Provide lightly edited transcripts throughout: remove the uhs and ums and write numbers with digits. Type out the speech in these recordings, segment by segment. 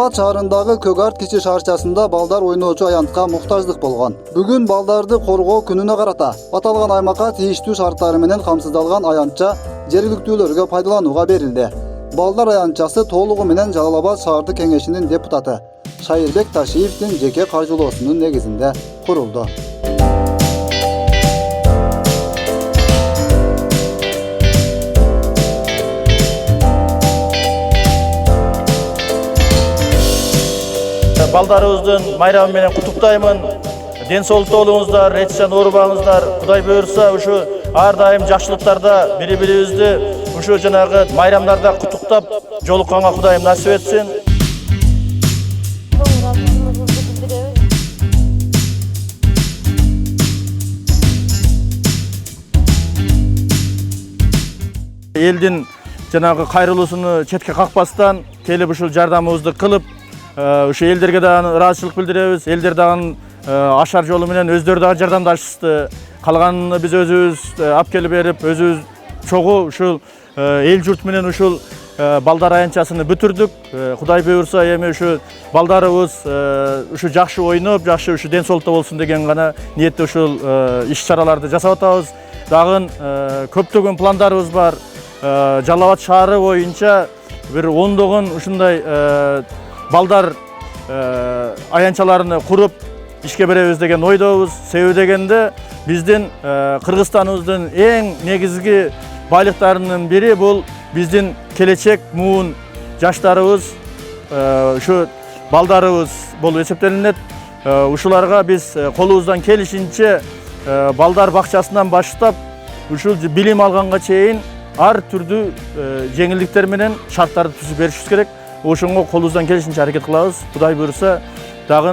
Жалал Абад шаарындагы Көк Арт кичи шаарчасында балдар ойноочу аянтка муктаждык болгон. Бүгүн балдарды коргоо күнүнө карата аталган аймакка тийиштүү шарттары менен камсыздалган аянтча жергиликтүүлөргө пайдаланууга берилди. Балдар аянтчасы толугу менен Жалал Абад шаардык кеңешинин депутаты Шайырбек Ташиевдин жеке каржылоосунун негизинде курулду. Балдарыбыздын майрамы менен куттуктаймын. Ден соолукта болуңуздар, ретчан оорубаңыздар. Кудай буйрса, ушу ар дайым жакшылыктарда бири-бирибизди ушу жанагы майрамдарда куттуктап жолукканга Кудайым насип этсин. Элдин жанагы кайрылуусуну четке какпастан келип ушул жардамыбызды кылып, ушу элдерге дагы ыраазычылык билдиребиз. Элдер дагы ашар жолу менен өздөрү дагы жардамдашышты. Калганын биз өзүбүз алып келип берип, өзүбүз чогуу ушул эл журт менен ушул балдар аянтчасыны бүтүрдүк. Кудай буйрса, эми ушу балдарыбыз ушу жакшы ойноп, жакшы ушу ден соолукта болсун деген гана ниетте ушул иш-чараларды жасап атабыз. Дагы көптөгөн пландарыбыз бар. Жалал Абад шаары боюнча бир ондогон ушундай балдар аянчаларыны куруп ишке беребиз деген ойдобуз. Себеби дегенде биздин Кыргызстаныбыздын эң негизги байлыктарынын бири бул биздин келечек муун жаштарыбыз, ушу балдарыбыз болуп эсептелинет. Ушуларга биз колубуздан келишинче балдар бакчасынан баштап ушул билим алганга чейин ар түрдүү жеңилдиктер менен шарттарды түзүп беришибиз керек. Ошонго колубуздан келишинче аракет кылабыз. Кудай буйрса, дагы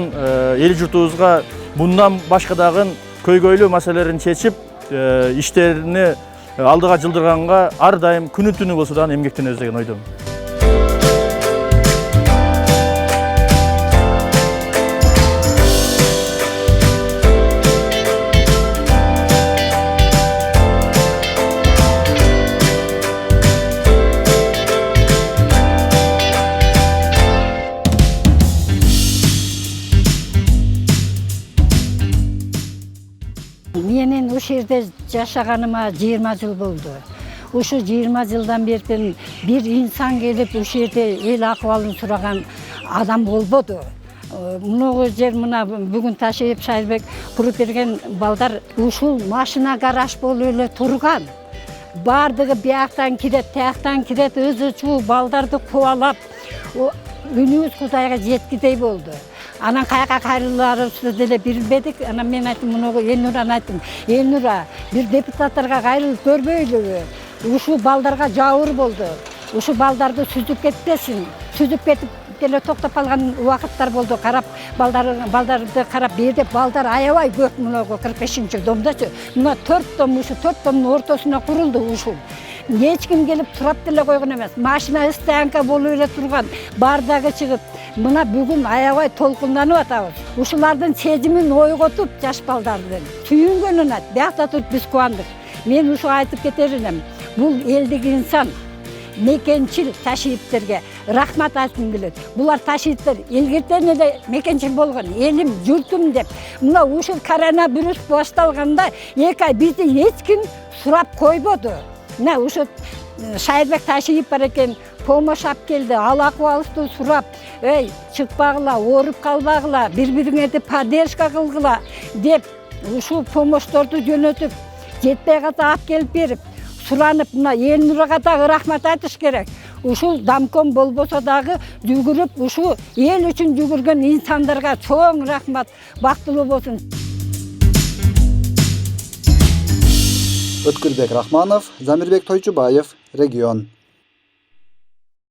эл журтубузга мындан башка дагы көйгөйлүү маселелерин чечип, иштерини алдыга жылдырганга ар дайым күнү түнү болсо дагы эмгектенебиз деген ойдомун. Менин ушул жерде жашаганыма 20 жыл болду. Ушу 20 жылдан бери бир инсан келип ушул жерде эл акыбалын сураган адам болбоду. Мына жер мына бүгүн Ташиев Шайырбек куруп берген балдар ушул машина гараж болуп эле турган. Бардыгы бияктан кирет, тияктан кирет, өзү балдарды кубалап, үнүбүз Кудайга жеткидей болду. Анан каяка кайрылаарыбызды деле билбедик. Анан мен айттым, муну Элнураны айттым. Элнура, бир депутаттарга кайрылып көрбөйлүбү? Ушу балдарга жабыр болду. Ушу балдарды сүзүп кетпесин. Сүзүп кетип деле токтоп калган убакыттар болду. Карап балдарды карап берде балдар аябай көп мунугу 45-домдочу. Мына 4 дом, ушу 4 домдун ортосуна курулду ушул. Эч ким келип турап деле койгон эмес. Машина стоянка болуп эле турган. Бардагы чыгып, мына бүгүн аябай толкунданып атабыз. Ушулардын сезимин ойготуп, жаш балдардын сүйүнгөнүн айт. Биякта туруп биз кубандык. Мен ушу айтып кетер элем. Бул элдик инсан, мекенчил Ташиевтерге рахмат айткым келет. Булар Ташиевтер илгертен эле мекенчил болгон, элим, журтум деп. Мына ушул коронавирус башталганда 2 ай бизди эч ким сурап койбоду. Мына ушу Шайырбек Ташиев бар экен, помощь алып келди, ал акыбалыбызды сурап, ey чыкпагыла, ооруп калбагыла, бири-бириңерди поддержка кылгыла деп ушул помощьторду жөнөтүп, жетпей калса алып келип берип, суранып, мына Элнурага дагы рахмат айтыш керек. Ушул домком болбосо дагы жүгүрүп, ушу эл үчүн жүгүргөн инсандарга чоң рахмат, бактылуу болсун. Өткүрбек Рахманов, Замирбек Тойчубаев, Регион.